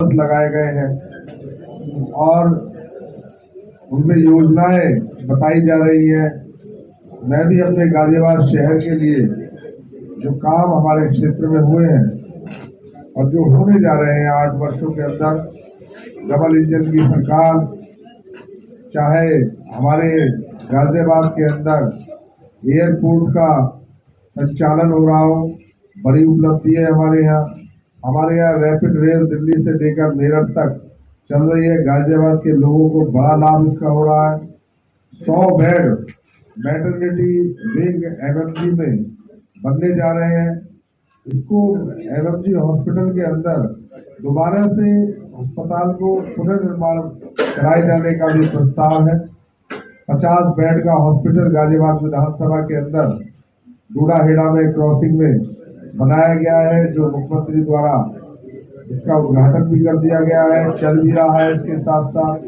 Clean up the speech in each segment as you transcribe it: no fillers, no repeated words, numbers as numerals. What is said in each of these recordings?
लगाए गए हैं और उनमें योजनाएं बताई जा रही है। मैं भी अपने गाजियाबाद शहर के लिए जो काम हमारे क्षेत्र में हुए हैं और जो होने जा रहे हैं 8 वर्षों के अंदर, डबल इंजन की सरकार, चाहे हमारे गाजियाबाद के अंदर एयरपोर्ट का संचालन हो रहा हो, बड़ी उपलब्धि है हमारे यहाँ। हमारे यहाँ रैपिड रेल दिल्ली से लेकर मेरठ तक चल रही है। गाजियाबाद के लोगों को बड़ा लाभ इसका हो रहा है। 100 बेड मैटरनिटी विंग एमएमजी में बनने जा रहे हैं। इसको एमएमजी हॉस्पिटल के अंदर दोबारा से अस्पताल को पुनर्निर्माण कराए जाने का भी प्रस्ताव है। 50 बेड का हॉस्पिटल गाजियाबाद विधानसभा के अंदर डूडाहेड़ा में क्रॉसिंग में बनाया गया है, जो मुख्यमंत्री द्वारा इसका उद्घाटन भी कर दिया गया है, चल भी रहा है। इसके साथ साथ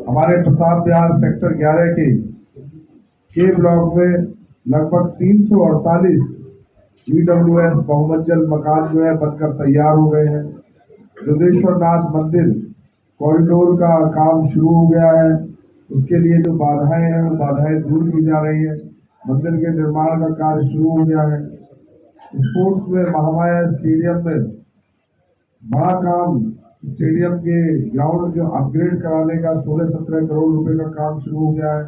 हमारे प्रताप विहार सेक्टर 11 के ब्लॉक में लगभग 348 ईडब्ल्यूएस बहुमंजिल मकान जो है बनकर तैयार हो गए हैं। दुधेश्वर नाथ मंदिर कॉरिडोर का काम शुरू हो गया है। उसके लिए जो बाधाएं हैं वो बाधाएं दूर की जा रही है। मंदिर के निर्माण का कार्य शुरू हो गया है। स्पोर्ट्स में महामाया स्टेडियम में बड़ा काम, स्टेडियम के ग्राउंड को अपग्रेड कराने का 16-17 करोड़ रुपए का काम शुरू हो गया है।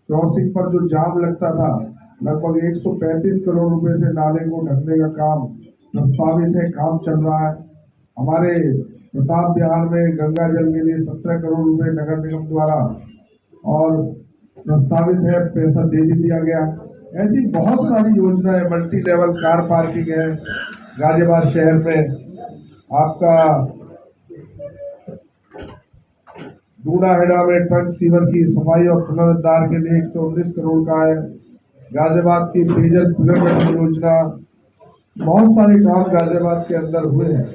क्रॉसिंग पर जो जाम लगता था, लगभग 135 करोड़ रुपए से नाले को ढकने का काम प्रस्तावित है, काम चल रहा है। हमारे प्रताप विहार में गंगा जल के लिए 17 करोड़ रुपए नगर निगम द्वारा और प्रस्तावित है, पैसा दे भी दिया गया। ऐसी बहुत सारी योजनाएं, मल्टी लेवल कार पार्किंग है गाजियाबाद शहर में। आपका डूडाहेड़ा में ट्रक सीवर की सफाई और पुनरुद्धार के लिए 119 करोड़ का है। गाजियाबाद की पेयजल पुनर्गठन योजना, बहुत सारे काम गाजियाबाद के अंदर हुए हैं।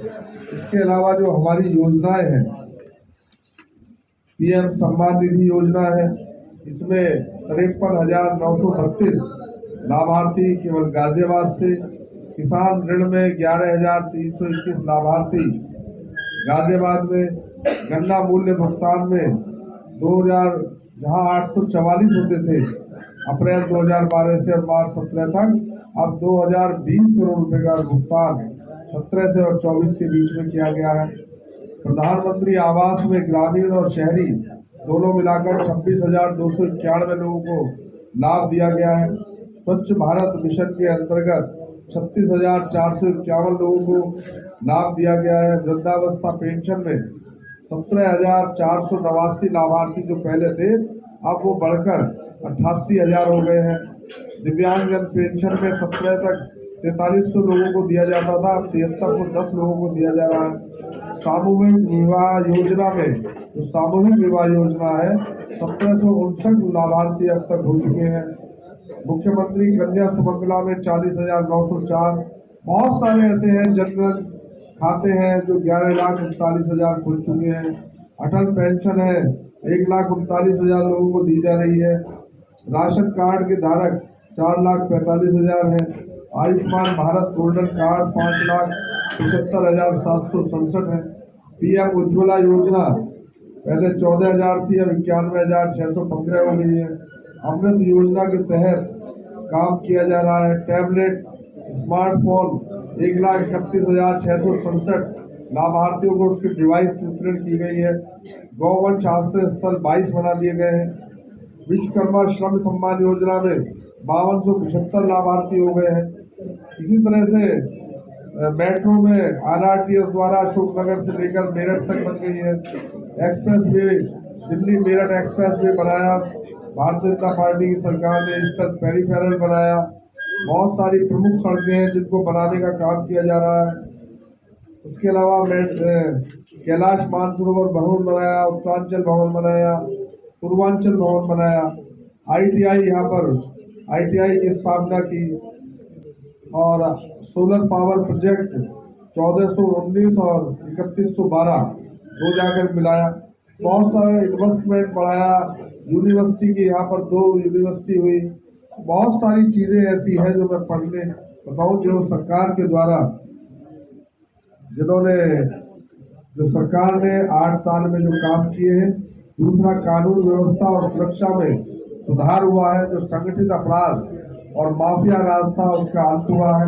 इसके अलावा जो हमारी योजनाएं हैं, पीएम सम्मान निधि योजना है, इसमें 53,932 लाभार्थी केवल गाजियाबाद से। किसान ऋण में 11,321 लाभार्थी गाजियाबाद में। गन्ना मूल्य भुगतान में 2000 जहां 844 होते थे अप्रैल 2012 से और मार्च 17 तक, अब 2020 करोड़ रुपए का भुगतान 17 से और 24 के बीच में किया गया है। प्रधानमंत्री आवास में ग्रामीण और शहरी दोनों मिलाकर 26,291 लोगों को लाभ दिया गया है। स्वच्छ भारत मिशन के अंतर्गत 36,451 लोगों को लाभ दिया गया है। वृद्धावस्था पेंशन में 17,489 लाभार्थी जो पहले थे, अब वो बढ़कर 88,000 हो गए हैं। दिव्यांगजन पेंशन में 17 तक 4300 लोगों को दिया जाता था, अब 7310 लोगों को दिया जा रहा है। सामूहिक विवाह योजना में, जो सामूहिक विवाह योजना है, 1759 लाभार्थी अब तक हो चुके हैं। मुख्यमंत्री कन्या सुमंगला में 40,904। बहुत सारे ऐसे हैं जनरल खाते हैं जो 11,39,000 खुल चुके हैं। अटल पेंशन है, 1,39,000 लोगों को दी जा रही है। राशन कार्ड के धारक 4,45,000 हैं। आयुष्मान भारत गोल्डन कार्ड 5,75,767 है। पीएम उज्ज्वला योजना पहले 14,000 थी, अब 91,615 हो गई है। अमृत योजना के तहत काम किया जा रहा है। टैबलेट, स्मार्टफोन 1,31,667 लाभार्थियों को उसके डिवाइस वितरण की गई है। गौवंश आश्रय स्थल 22 बना दिए गए हैं। विश्वकर्मा श्रम सम्मान योजना में 5275 लाभार्थी हो गए हैं। इसी तरह से मेट्रो में आरआरटीएस द्वारा अशोकनगर से लेकर मेरठ तक बन गई है। Express way, Delhi Meerut express way बनाया भारतीय जनता पार्टी की सरकार ने। ईस्टर्न पेरिफेरल बनाया। बहुत सारी प्रमुख सड़कें हैं जिनको बनाने का काम किया जा रहा है। उसके अलावा कैलाश मानसरोवर भवन बनाया, उत्तरांचल भवन बनाया, पूर्वांचल भवन बनाया। आईटीआई, यहाँ पर आईटीआई की स्थापना की और सोलर पावर प्रोजेक्ट 1419 और 3112 दो जाकर मिलाया। बहुत सारा इन्वेस्टमेंट बढ़ाया। यूनिवर्सिटी की यहाँ पर 2 यूनिवर्सिटी हुई। बहुत सारी चीजें ऐसी हैं जो मैं पढ़ने बताऊं, जो सरकार के द्वारा जिन्होंने जो सरकार ने 8 साल में जो काम किए हैं। दूसरा, कानून व्यवस्था और सुरक्षा में सुधार हुआ है। जो संगठित अपराध और माफिया राज था उसका अंत हुआ है।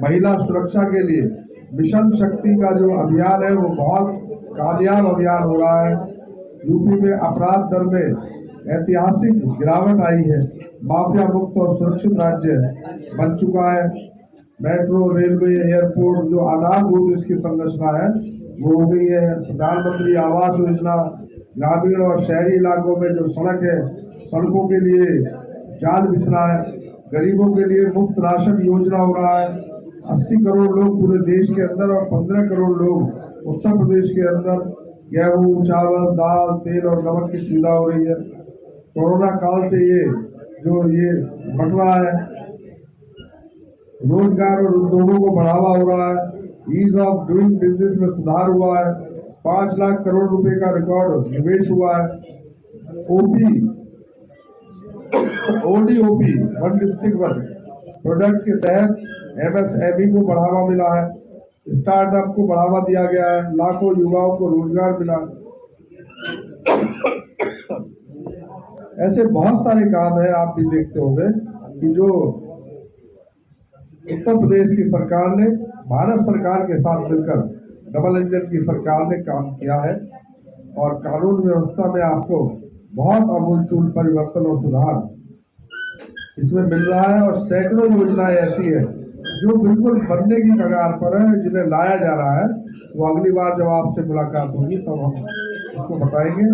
महिला सुरक्षा के लिए मिशन शक्ति का जो अभियान है वो बहुत कामयाब अभियान हो रहा है। यूपी में अपराध दर में ऐतिहासिक गिरावट आई है। माफिया मुक्त और सुरक्षित राज्य बन चुका है। मेट्रो, रेलवे, एयरपोर्ट जो आधारभूत इसकी संरचना है वो हो गई है। प्रधानमंत्री आवास योजना, ग्रामीण और शहरी इलाकों में जो सड़क है, सड़कों के लिए जाल बिछ रहा है। गरीबों के लिए मुफ्त राशन योजना हो रहा है। 80 करोड़ लोग पूरे देश के अंदर और 15 करोड़ लोग उत्तर प्रदेश के अंदर गेहूं, चावल, दाल, तेल और नमक की सुविधा हो रही है। कोरोना काल से ये बट रहा है। रोजगार और उद्योगों को बढ़ावा हो रहा है। ईज ऑफ डूइंग बिजनेस में सुधार हुआ है। 5 लाख करोड़ रुपए का रिकॉर्ड निवेश हुआ है। ODOP, one district one product के तहत MSME को बढ़ावा मिला है। स्टार्टअप को बढ़ावा दिया गया है। लाखों युवाओं को रोजगार मिला। ऐसे बहुत सारे काम है, आप भी देखते होंगे कि जो उत्तर प्रदेश की सरकार ने भारत सरकार के साथ मिलकर डबल इंजन की सरकार ने काम किया है। और कानून व्यवस्था में आपको बहुत आमूलचूल परिवर्तन और सुधार इसमें मिल रहा है। और सैकड़ों योजनाएं ऐसी है जो बिल्कुल बनने की कगार पर है, जिन्हें लाया जा रहा है। वो अगली बार जब आपसे मुलाकात होगी तब हम इसको बताएंगे।